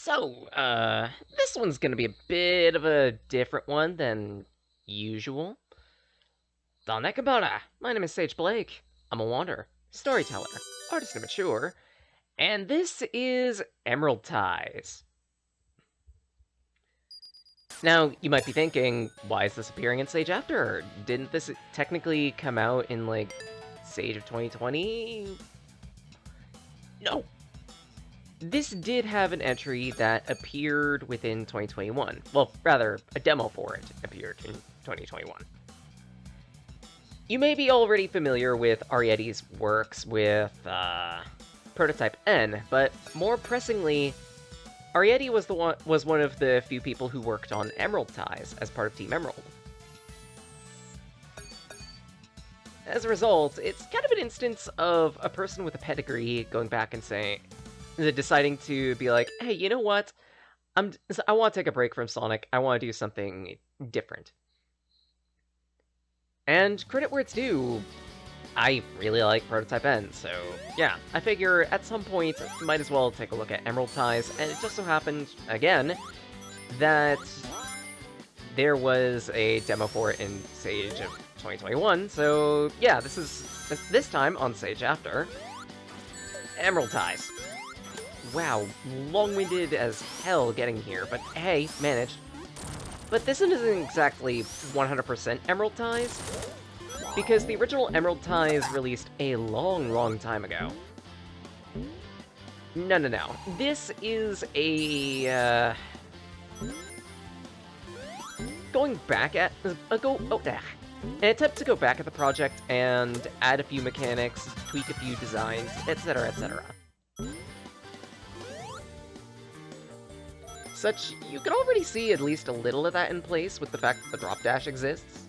This one's gonna be a bit of a different one than usual. Danekabara, my name is Sage Blake. I'm a wanderer, storyteller, artist and mature, and this is Emeraldties. Now, you might be thinking, why is this appearing in Sage After? Didn't this technically come out in, like, Sage of 2020? No! This did have an entry that appeared within 2021. Well, rather, a demo for it appeared in 2021. You may be already familiar with Arietty's works with Prototype N, but more pressingly, Arietty was one of the few people who worked on Emeraldties as part of Team Emerald. As a result, it's kind of an instance of a person with a pedigree going back and deciding to be like, hey, you know what? I want to take a break from Sonic. I want to do something different. And credit where it's due, I really like Prototype N, so yeah, I figure at some point, might as well take a look at Emeraldties, and it just so happened, again, that there was a demo for it in Sage of 2021, so yeah, this time on Sage After, Emeraldties. Wow, long-winded as hell getting here, but hey, managed. But this one isn't exactly 100% Emeraldties, because the original Emeraldties released a long time ago. No. This is a, going back at... an attempt to go back at the project and add a few mechanics, tweak a few designs, etc, etc. You can already see at least a little of that in place with the fact that the drop dash exists.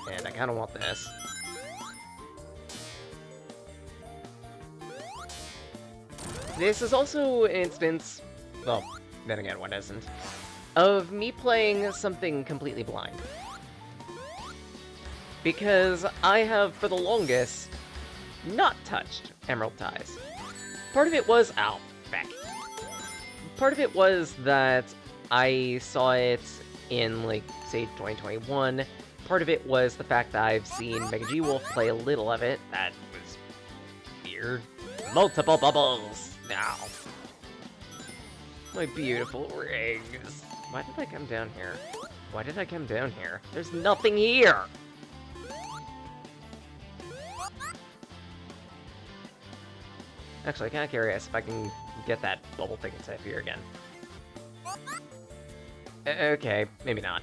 And I kind of want this. This is also an instance, well, then again, what isn't, of me playing something completely blind. Because I have, for the longest, not touched Emeraldties. Part of it was... ow. Back. Part of it was that I saw it in, like, Sage 2021. Part of it was the fact that I've seen Mega G Wolf play a little of it. That was weird. Multiple bubbles! Now. My beautiful rings. Why did I come down here? Why did I come down here? There's nothing here! Actually, kind of curious if I can get that bubble thing to appear again. Okay, maybe not.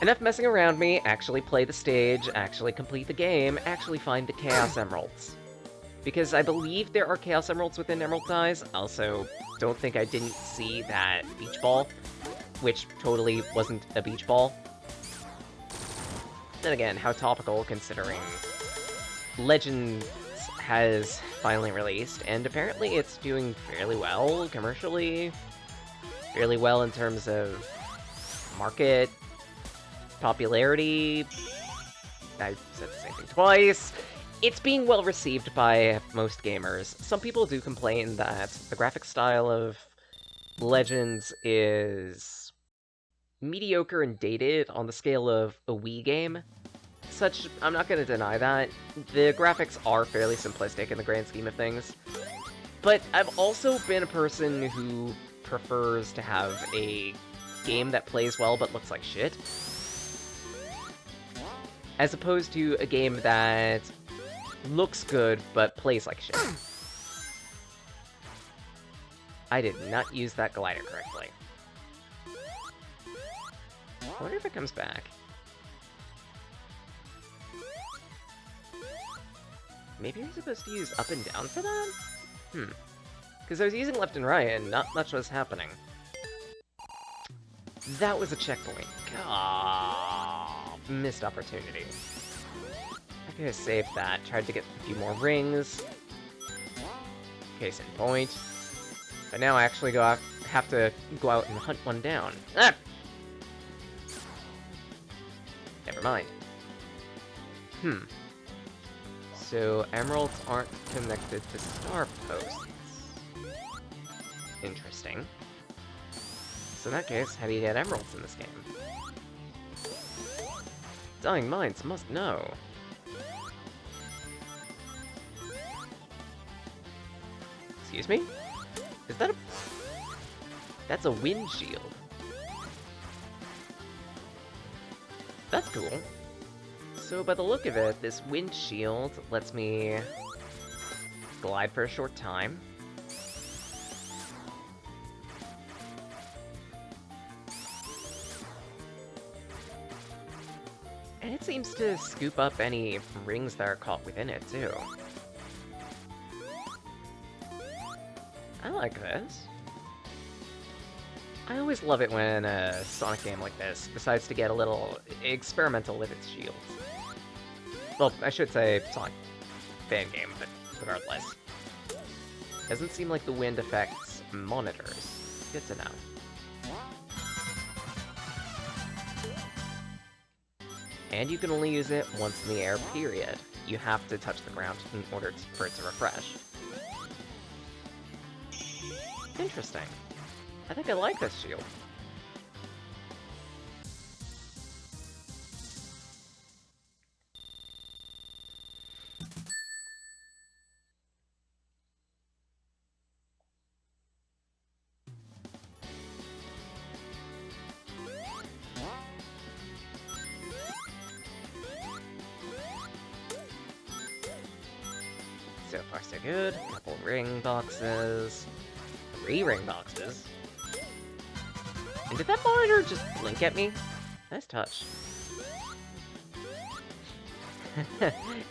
Enough messing around me, actually play the stage, actually complete the game, actually find the Chaos Emeralds. Because I believe there are Chaos Emeralds within Emeraldties, also don't think I didn't see that beach ball, which totally wasn't a beach ball. Then again, how topical considering Legends has finally released, and apparently it's doing fairly well commercially, fairly well in terms of market, popularity. I said the same thing twice. It's being well received by most gamers. Some people do complain that the graphic style of Legends is mediocre and dated on the scale of a Wii game. I'm not going to deny that. The graphics are fairly simplistic in the grand scheme of things. But I've also been a person who prefers to have a game that plays well but looks like shit, as opposed to a game that looks good but plays like shit. I did not use that glider correctly. I wonder if it comes back. Maybe you're supposed to use up and down for that? Because I was using left and right, and not much was happening. That was a checkpoint. Ah, missed opportunity. I could have saved that, tried to get a few more rings. Case in point. But now I actually have to go out and hunt one down. Ah! Never mind. So, emeralds aren't connected to star posts. Interesting. So in that case, how do you get emeralds in this game? Dying minds must know. Excuse me? Is that a... That's a wind shield. That's cool. So by the look of it, this wind shield lets me glide for a short time. And it seems to scoop up any rings that are caught within it, too. I like this. I always love it when a Sonic game like this decides to get a little experimental with its shields. Well, I should say Sonic Fangame, but regardless. Doesn't seem like the wind affects monitors. Good to know. And you can only use it once in the air, period. You have to touch the ground in order for it to refresh. Interesting. I think I like this shield. So far, so good. Couple ring boxes. 3 ring boxes. And did that monitor just blink at me? Nice touch.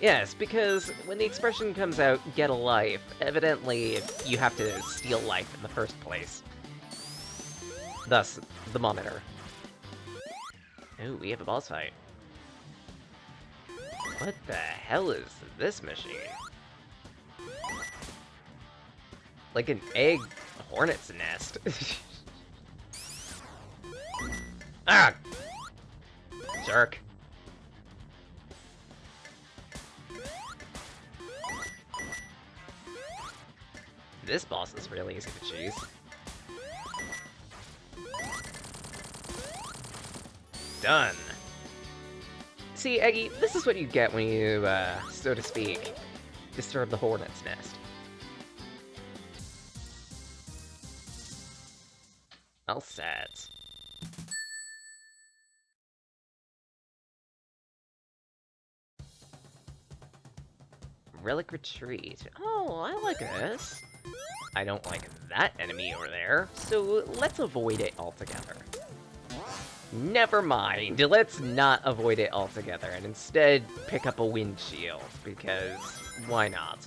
Yes, because when the expression comes out, get a life, evidently you have to steal life in the first place. Thus, the monitor. Ooh, we have a boss fight. What the hell is this machine? Like an egg hornet's nest. Ah! Jerk. This boss is really easy to choose. Done. See, Eggy, this is what you get when you, so to speak, disturb the hornet's nest. All set. Relic Retreat. Oh, I like this. I don't like that enemy over there, so let's avoid it altogether. Never mind, let's not avoid it altogether, and instead pick up a wind shield, because why not?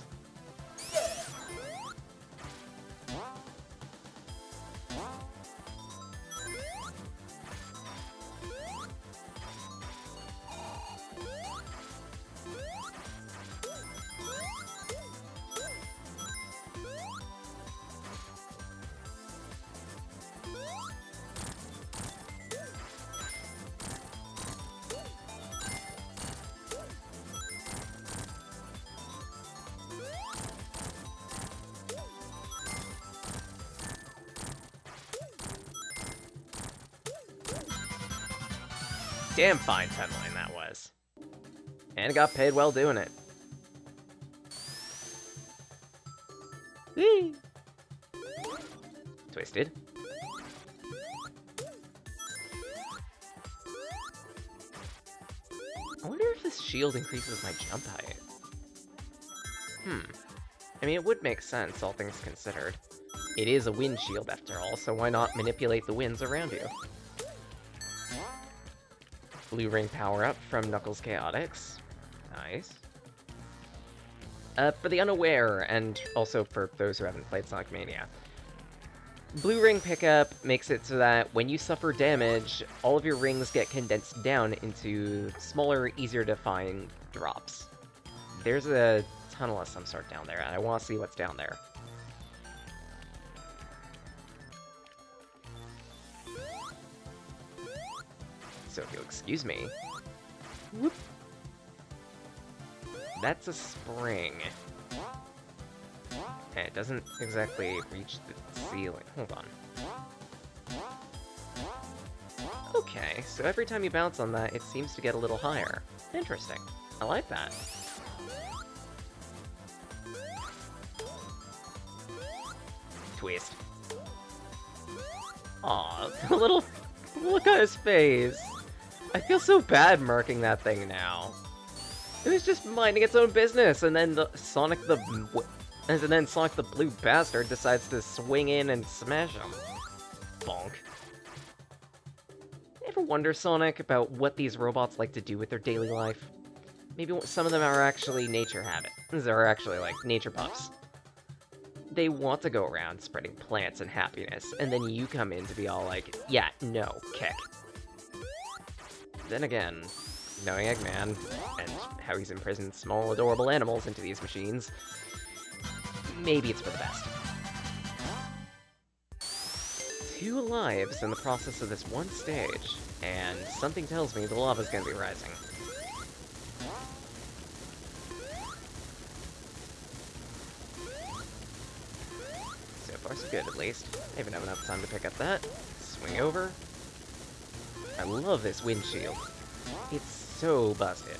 Damn fine 10 line that was. And got paid well doing it. Whee! Twisted. I wonder if this shield increases my jump height. I mean, it would make sense, all things considered. It is a wind shield after all, so why not manipulate the winds around you? Blue ring power-up from Knuckles Chaotix. Nice. For the unaware, and also for those who haven't played Sonic Mania, blue ring pickup makes it so that when you suffer damage, all of your rings get condensed down into smaller, easier to find drops. There's a tunnel of some sort down there, and I want to see what's down there. So if you'll excuse me. Whoop. That's a spring. And it doesn't exactly reach the ceiling. Hold on. Okay, so every time you bounce on that, it seems to get a little higher. Interesting. I like that. Twist. Aw, the little... Look at his face! I feel so bad marking that thing now. It was just minding its own business, and then Sonic the blue bastard decides to swing in and smash him. Bonk. Ever wonder, Sonic, about what these robots like to do with their daily life? Maybe some of them are actually nature habits, or actually, like, nature puffs. They want to go around spreading plants and happiness, and then you come in to be all like, yeah, no, kick. Then again, knowing Eggman, and how he's imprisoned small, adorable animals into these machines, maybe it's for the best. 2 lives in the process of this one stage, and something tells me the lava's gonna be rising. So far so good, at least. I even have enough time to pick up that. Swing over. I love this windshield. It's so busted.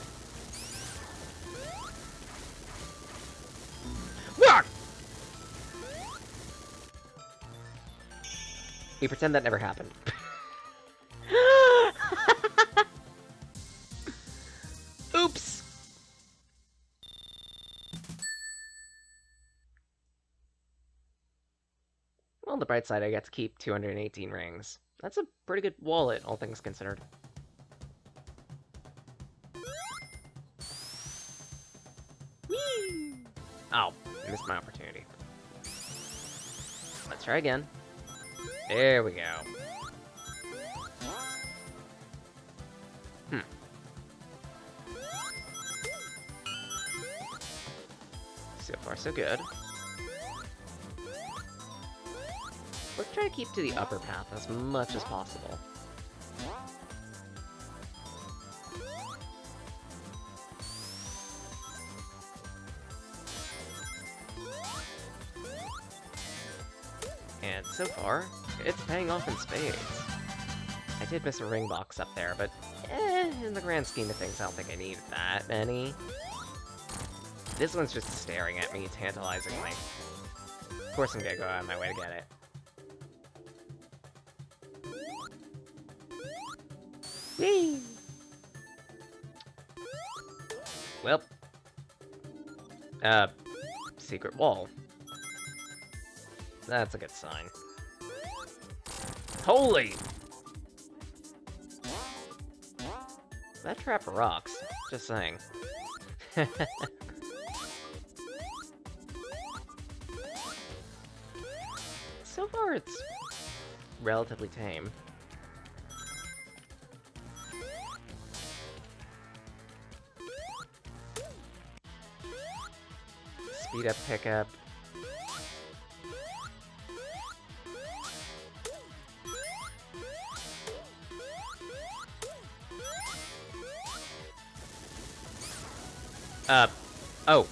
We pretend that never happened. Oops! Well, on the bright side, I get to keep 218 rings. That's a pretty good wallet, all things considered. Whee! Oh, I missed my opportunity. Let's try again. There we go. So far, so good. Let's try to keep to the upper path as much as possible. And so far, it's paying off in spades. I did miss a ring box up there, but in the grand scheme of things, I don't think I needed that many. This one's just staring at me tantalizingly. Of course I'm gonna go out of my way to get it. Whee! Well. Secret wall. That's a good sign. Holy! That trap rocks. Just saying. So far, it's relatively tame. Speed up, pickup. Oh.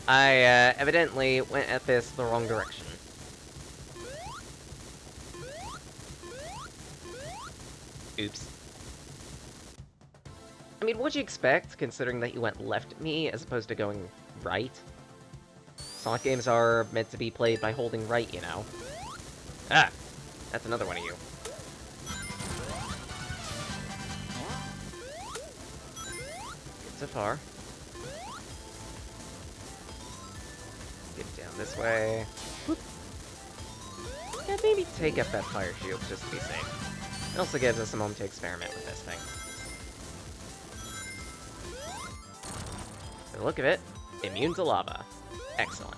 I evidently went at this the wrong direction. Oops. I mean, what'd you expect, considering that you went left at me as opposed to going right? Sonic games are meant to be played by holding right, you know. Ah! That's another one of you. Good so far. Get down this way. Whoop. Yeah, maybe take up that fire shield just to be safe. It also gives us a moment to experiment with this thing. For the look of it, immune to lava. Excellent.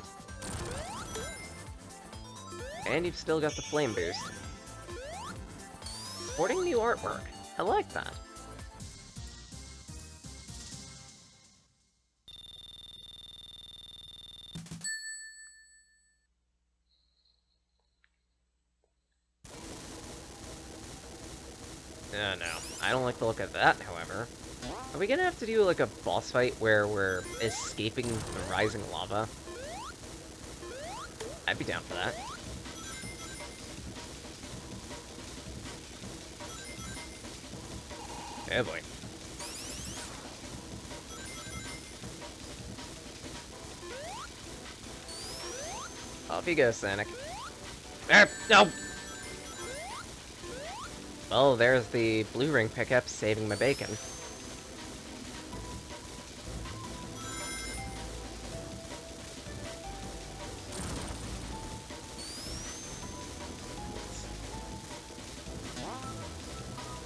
And you've still got the flame boost. Sporting new artwork. I like that. No, I don't like the look of that, however. Are we gonna have to do, like, a boss fight where we're escaping the rising lava? I'd be down for that. Oh boy. Off you go, Sonic. No! Well, there's the blue ring pickup saving my bacon.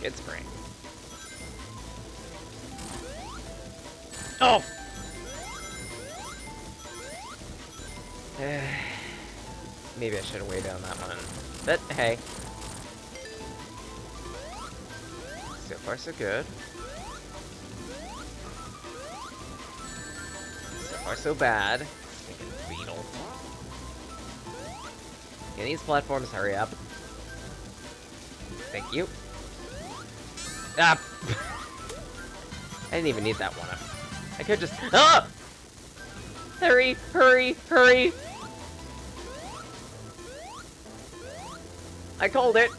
Good spring. Oh! Maybe I should have waited on that one. But, hey. So far, so good. So far, so bad. Stinking beetle. Can these platforms hurry up? Thank you. Ah! I didn't even need that one up. I could just... Ah! Hurry! Hurry! Hurry! I called it!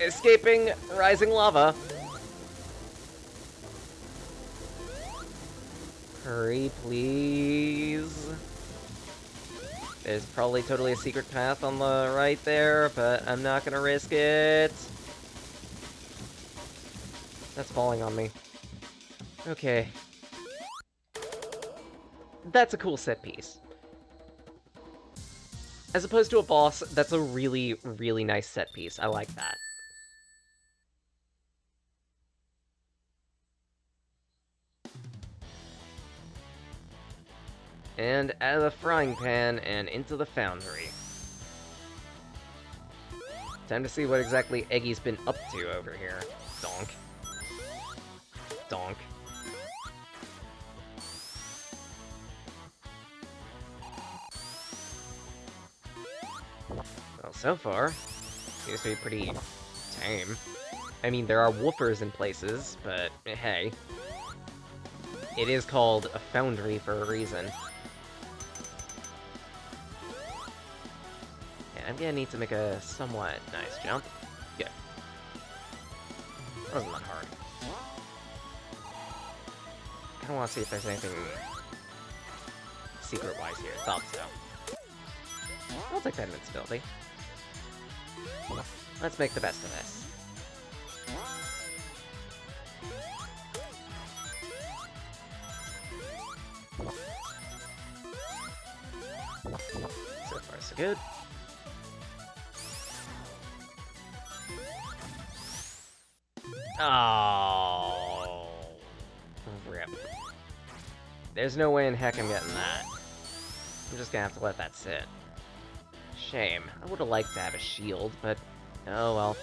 Escaping rising lava. Hurry, please. There's probably totally a secret path on the right there, but I'm not gonna risk it. That's falling on me. Okay. That's a cool set piece. As opposed to a boss, that's a really, really nice set piece. I like that. And out of the frying pan and into the foundry. Time to see what exactly Eggy's been up to over here. Donk. Donk. Well, so far, seems to be pretty tame. I mean, there are woofers in places, but hey. It is called a foundry for a reason. Yeah, I'm gonna need to make a somewhat nice jump. Good. That wasn't that hard. I don't want to see if there's anything secret-wise here. Thought so. I'll take that invincibility. Let's make the best of this. So far, so good. Oh, rip. There's no way in heck I'm getting that. I'm just gonna have to let that sit. Shame. I would have liked to have a shield, but oh well.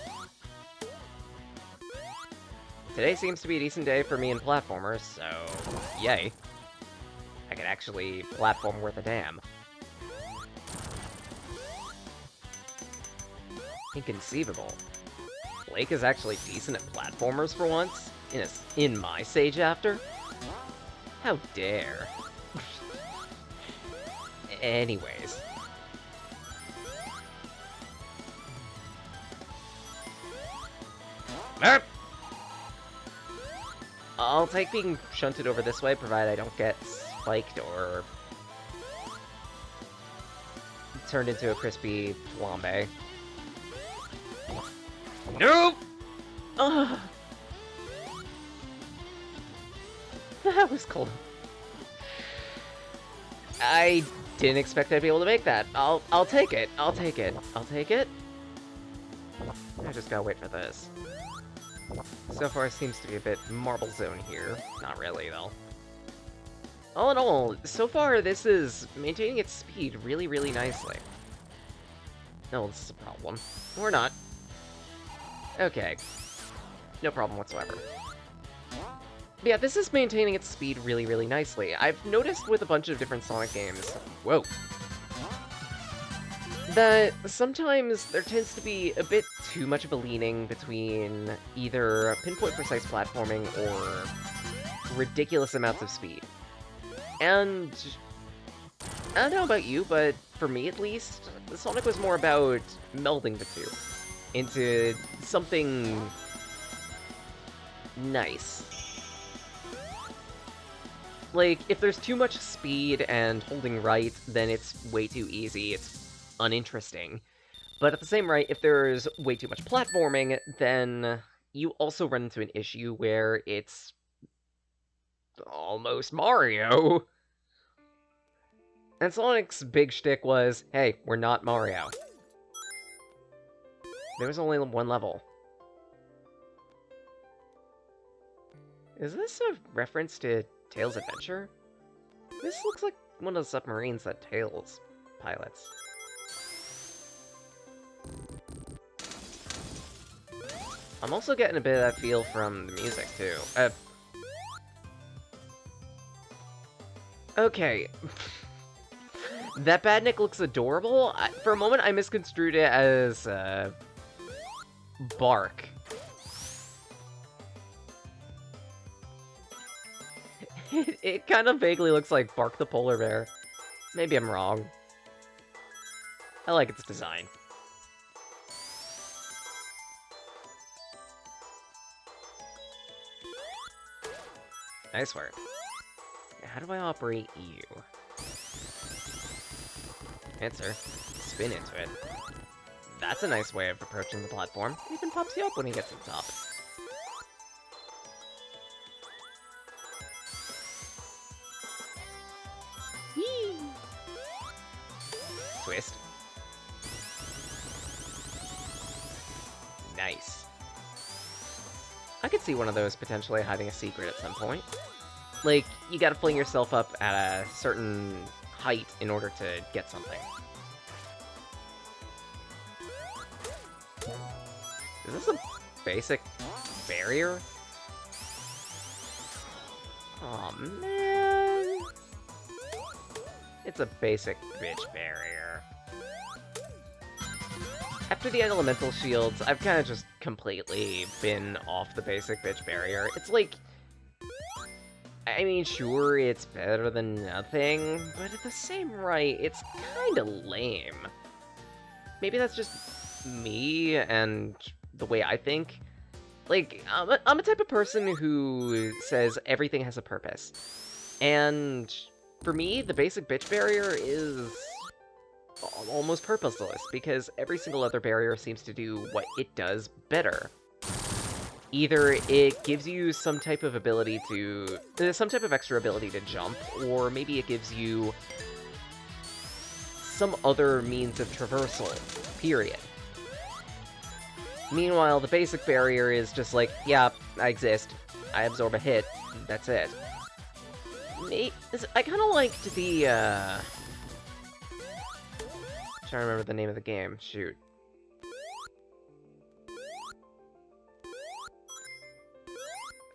Today seems to be a decent day for me in platformers, so yay. I can actually platform worth a damn. Inconceivable. Blake is actually decent at platformers for once, in my Sage After. How dare. Anyways. I'll take being shunted over this way, provided I don't get spiked or turned into a crispy flambe. Nope! Ugh. That was cold. I didn't expect I'd be able to make that. I'll take it. I'll take it. I'll take it. I just gotta wait for this. So far, it seems to be a bit Marble Zone here. Not really, though. All in all, so far, this is maintaining its speed really, really nicely. No, this is a problem. Or not. Okay. No problem whatsoever. But yeah, this is maintaining its speed really, really nicely. I've noticed with a bunch of different Sonic games... Whoa! That sometimes there tends to be a bit too much of a leaning between either pinpoint precise platforming or ridiculous amounts of speed. And I don't know about you, but for me at least, Sonic was more about melding the two into something nice. Like, if there's too much speed and holding right, then it's way too easy, it's uninteresting. But at the same rate, if there's way too much platforming, then you also run into an issue where it's almost Mario. And Sonic's big shtick was, hey, we're not Mario. There was only one level. Is this a reference to Tails' Adventure? This looks like one of the submarines that Tails pilots. I'm also getting a bit of that feel from the music, too. Okay. That Badnik looks adorable. For a moment, I misconstrued it as, Bark. It kind of vaguely looks like Bark the Polar Bear. Maybe I'm wrong. I like its design. Nice work. How do I operate you? Answer. Spin into it. That's a nice way of approaching the platform. It even pops you up when he gets to the top. Whee! Twist. Nice. I could see one of those potentially hiding a secret at some point. Like, you gotta fling yourself up at a certain height in order to get something. Is this a basic barrier? Aw, man. It's a basic bitch barrier. After the elemental shields, I've kind of just completely been off the basic bitch barrier. It's like... I mean, sure, it's better than nothing, but at the same rate, it's kinda lame. Maybe that's just me and the way I think. Like, I'm a type of person who says everything has a purpose. And for me, the basic bitch barrier is almost purposeless, because every single other barrier seems to do what it does better. Either it gives you some type of ability to... some type of extra ability to jump, or maybe it gives you some other means of traversal, period. Meanwhile, the basic barrier is just like, yeah, I exist, I absorb a hit, that's it. I kind of liked the, I'm trying to remember the name of the game, shoot.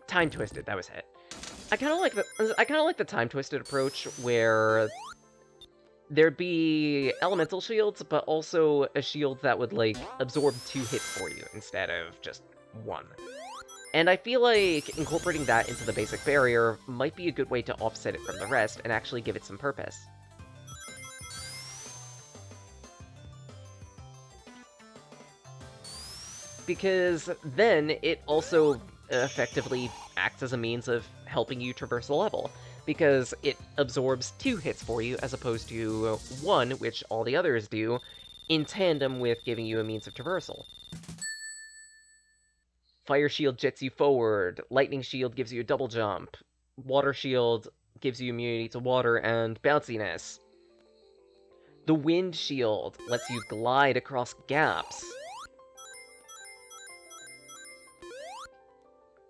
Time Twisted, that was it. I kind of like the Time Twisted approach where there'd be elemental shields, but also a shield that would like absorb 2 hits for you instead of just 1. And I feel like incorporating that into the basic barrier might be a good way to offset it from the rest and actually give it some purpose. Because then it also effectively acts as a means of helping you traverse the level, because it absorbs 2 hits for you as opposed to 1, which all the others do, in tandem with giving you a means of traversal. Fire Shield jets you forward, Lightning Shield gives you a double jump, Water Shield gives you immunity to water and bounciness. The Wind Shield lets you glide across gaps.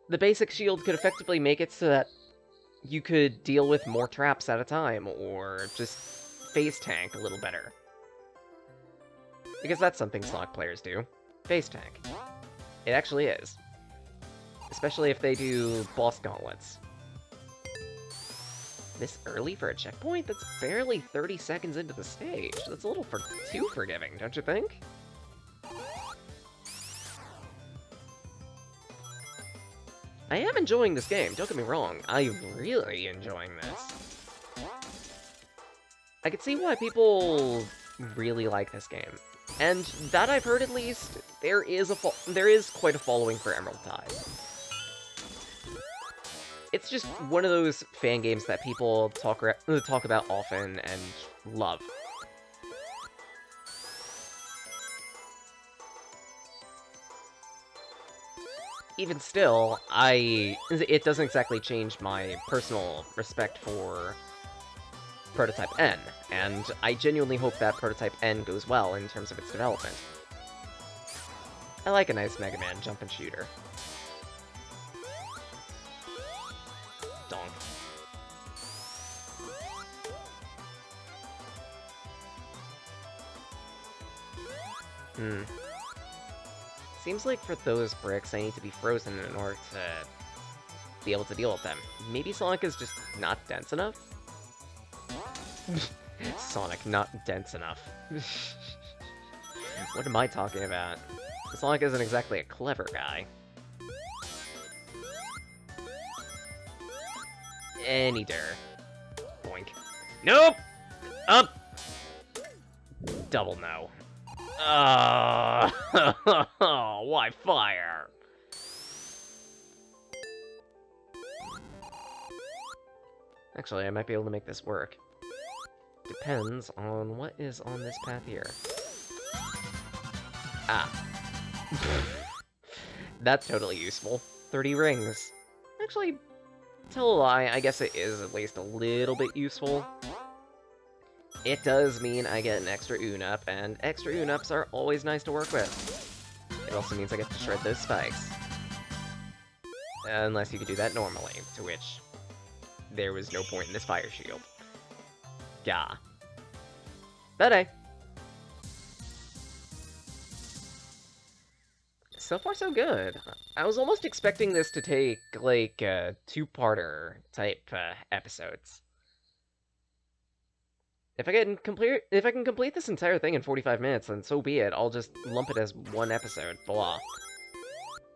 The basic shield could effectively make it so that you could deal with more traps at a time, or just phase tank a little better. Because that's something Sonic players do. Phase tank. It actually is. Especially if they do boss gauntlets. This early for a checkpoint? That's barely 30 seconds into the stage. That's a little too forgiving, don't you think? I am enjoying this game, don't get me wrong. I'm really enjoying this. I could see why people really like this game. And that I've heard, at least, there is quite a following for Emeraldties. It's just one of those fan games that people talk about often and love. Even still, it doesn't exactly change my personal respect for Prototype N, and I genuinely hope that Prototype N goes well in terms of its development. I like a nice Mega Man jump and shooter. Donk. Seems like for those bricks, I need to be frozen in order to be able to deal with them. Maybe Sonic is just not dense enough? Sonic, not dense enough. What am I talking about? Sonic isn't exactly a clever guy. Any dir. Boink. Nope! Up! Double no. Why fire? Actually, I might be able to make this work. Depends on what is on this path here. Ah. That's totally useful. 30 rings. Actually, tell a lie, I guess it is at least a little bit useful. It does mean I get an extra Unup, and extra Unups are always nice to work with. It also means I get to shred those spikes. Unless you could do that normally, to which there was no point in this fire shield. Gah. But hey. So far, so good. I was almost expecting this to take, like, two-parter type episodes. If I can complete this entire thing in 45 minutes, then so be it. I'll just lump it as one episode. Blah.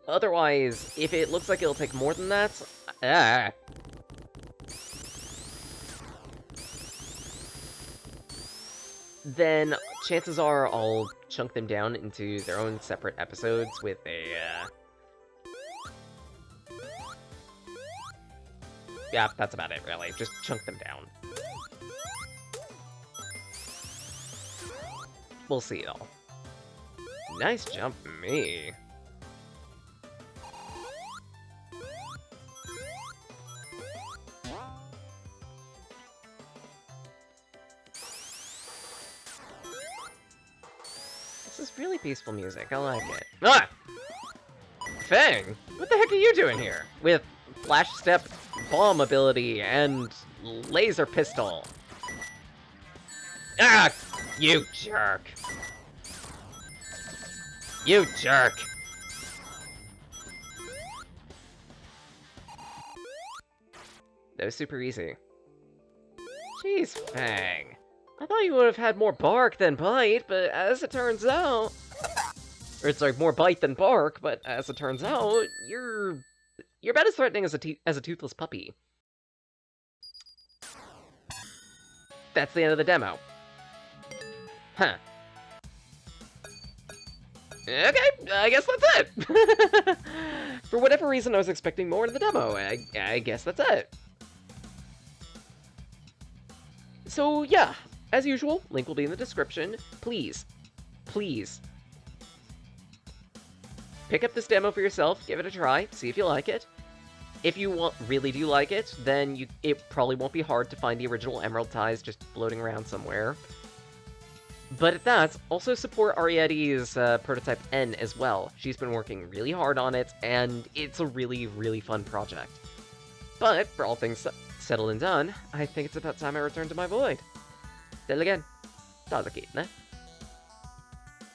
Otherwise, if it looks like it'll take more than that, then chances are I'll chunk them down into their own separate episodes with a, yeah, that's about it, really. Just chunk them down. We'll see, though. Nice jump, me. This is really peaceful music. I like it. Ah! Fang! What the heck are you doing here? With Flash Step, Bomb ability, and Laser Pistol. Ah! You jerk! You jerk! That was super easy. Jeez, Fang. I thought you would have had more bark than bite, but as it turns out... Or, sorry, more bite than bark, but as it turns out, you're about as threatening as a toothless puppy. That's the end of the demo. Huh. Okay, I guess that's it! For whatever reason, I was expecting more in the demo. I guess that's it. So, yeah. As usual, link will be in the description. Please, please, pick up this demo for yourself, give it a try, see if you like it. If you really do like it, then it probably won't be hard to find the original Emeraldties just floating around somewhere. But at that, also support Arietty's Prototype N as well. She's been working really hard on it, and it's a really, really fun project. But, for all things settled and done, I think it's about time I return to my void. Till again, ta-da, Kate, ne?